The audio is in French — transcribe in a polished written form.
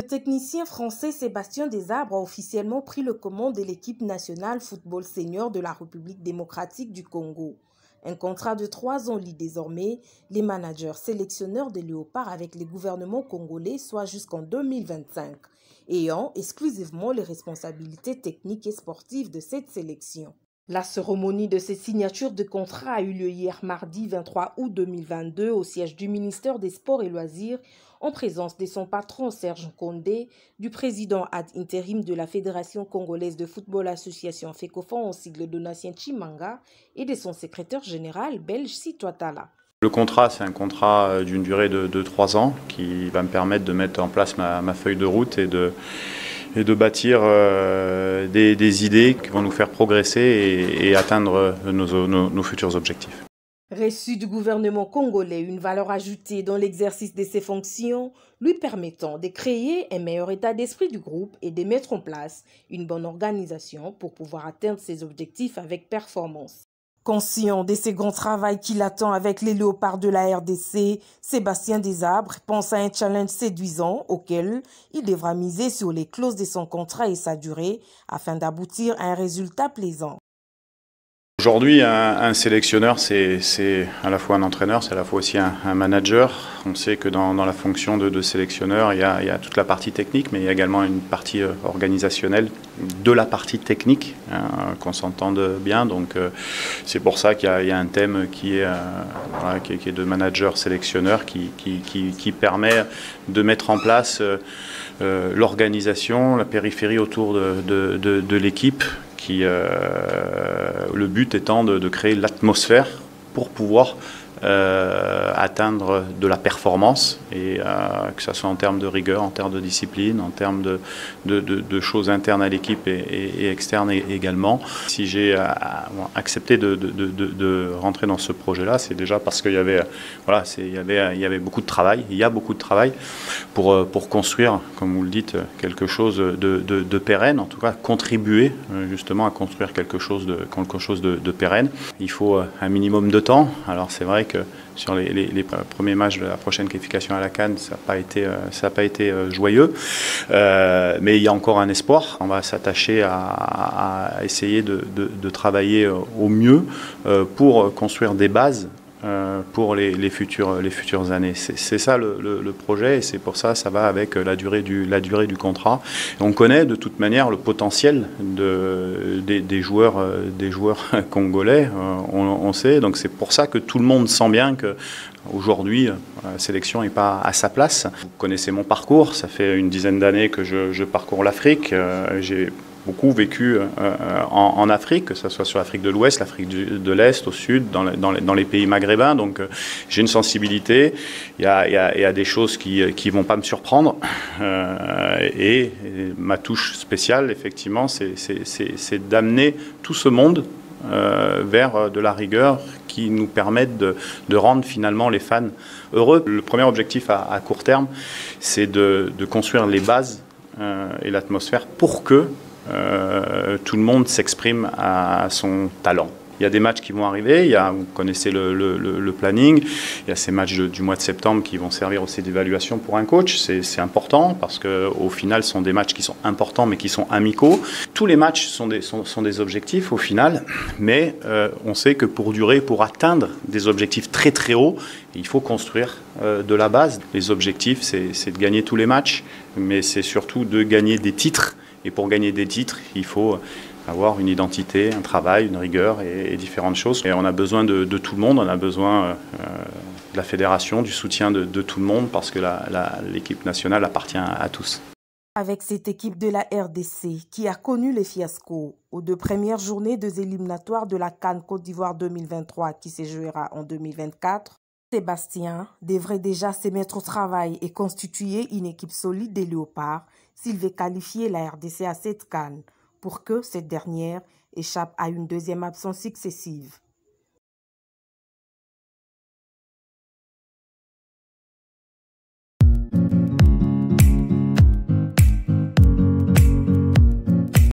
technicien français Sébastien Desarbres a officiellement pris le commande de l'équipe nationale football senior de la République démocratique du Congo. Un contrat de 3 ans lie désormais les managers sélectionneurs des Léopards avec les gouvernements congolais, soit jusqu'en 2025, ayant exclusivement les responsabilités techniques et sportives de cette sélection. La cérémonie de ces signatures de contrat a eu lieu hier mardi 23 août 2022 au siège du ministère des Sports et Loisirs en présence de son patron Serge Kondé, du président ad intérim de la Fédération congolaise de football association FECOFON au sigle Donatien Chimanga et de son secrétaire général belge Sitouatala. Le contrat, c'est un contrat d'une durée de 3 ans qui va me permettre de mettre en place ma feuille de route et de bâtir des idées qui vont nous faire progresser et atteindre nos futurs objectifs. Reçu du gouvernement congolais une valeur ajoutée dans l'exercice de ses fonctions, lui permettant de créer un meilleur état d'esprit du groupe et de mettre en place une bonne organisation pour pouvoir atteindre ses objectifs avec performance. Conscient de ce grand travail qui l'attend avec les Léopards de la RDC, Sébastien Desarbres pense à un challenge séduisant auquel il devra miser sur les clauses de son contrat et sa durée afin d'aboutir à un résultat plaisant. Aujourd'hui, un sélectionneur, c'est à la fois un entraîneur, c'est à la fois aussi un manager. On sait que dans la fonction de sélectionneur, il y a toute la partie technique, mais il y a également une partie organisationnelle de la partie technique, qu'on s'entende bien. Donc c'est pour ça qu'il y a un thème qui est de manager-sélectionneur qui permet de mettre en place l'organisation, la périphérie autour de l'équipe. Le but étant de créer l'atmosphère pour pouvoir atteindre de la performance, et que ce soit en termes de rigueur, en termes de discipline, en termes de choses internes à l'équipe et externes également. Si j'ai accepté de rentrer dans ce projet-là, c'est déjà parce qu'il y avait, il y avait beaucoup de travail, il y a beaucoup de travail pour construire, comme vous le dites, quelque chose de pérenne, en tout cas contribuer justement à construire quelque chose de pérenne. Il faut un minimum de temps. Alors c'est vrai que sur les premiers matchs de la prochaine qualification à la CAN, ça n'a pas été joyeux, mais il y a encore un espoir. On va s'attacher à essayer de travailler au mieux pour construire des bases pour les futures années. C'est ça le projet, et c'est pour ça ça va avec la durée du contrat. On connaît de toute manière le potentiel des joueurs congolais, on sait, donc c'est pour ça que tout le monde sent bien que aujourd'hui, la sélection n'est pas à sa place. Vous connaissez mon parcours, ça fait une dizaine d'années que je parcours l'Afrique. J'ai beaucoup vécu en Afrique, que ce soit sur l'Afrique de l'Ouest, l'Afrique de l'Est, au Sud, dans les pays maghrébins. Donc j'ai une sensibilité, il y a des choses qui vont pas me surprendre. Et ma touche spéciale, effectivement, c'est d'amener tout ce monde vers de la rigueur qui nous permette de rendre finalement les fans heureux. Le premier objectif à court terme, c'est de construire les bases et l'atmosphère pour que tout le monde s'exprime à son talent. Il y a des matchs qui vont arriver, vous connaissez le planning, il y a ces matchs du mois de septembre qui vont servir aussi d'évaluation pour un coach. C'est important parce qu'au final, ce sont des matchs qui sont importants mais qui sont amicaux. Tous les matchs sont des objectifs au final, mais on sait que pour durer, pour atteindre des objectifs très très hauts, il faut construire de la base. Les objectifs, c'est de gagner tous les matchs, mais c'est surtout de gagner des titres. Et pour gagner des titres, il faut avoir une identité, un travail, une rigueur et différentes choses. Et on a besoin de tout le monde, on a besoin de la fédération, du soutien de tout le monde, parce que l'équipe nationale appartient à tous. Avec cette équipe de la RDC qui a connu les fiascos aux 2 premières journées des éliminatoires de la CAN Côte d'Ivoire 2023 qui se jouera en 2024, Sébastien devrait déjà se mettre au travail et constituer une équipe solide des Léopards s'il veut qualifier la RDC à cette CAN pour que cette dernière échappe à une deuxième absence successive.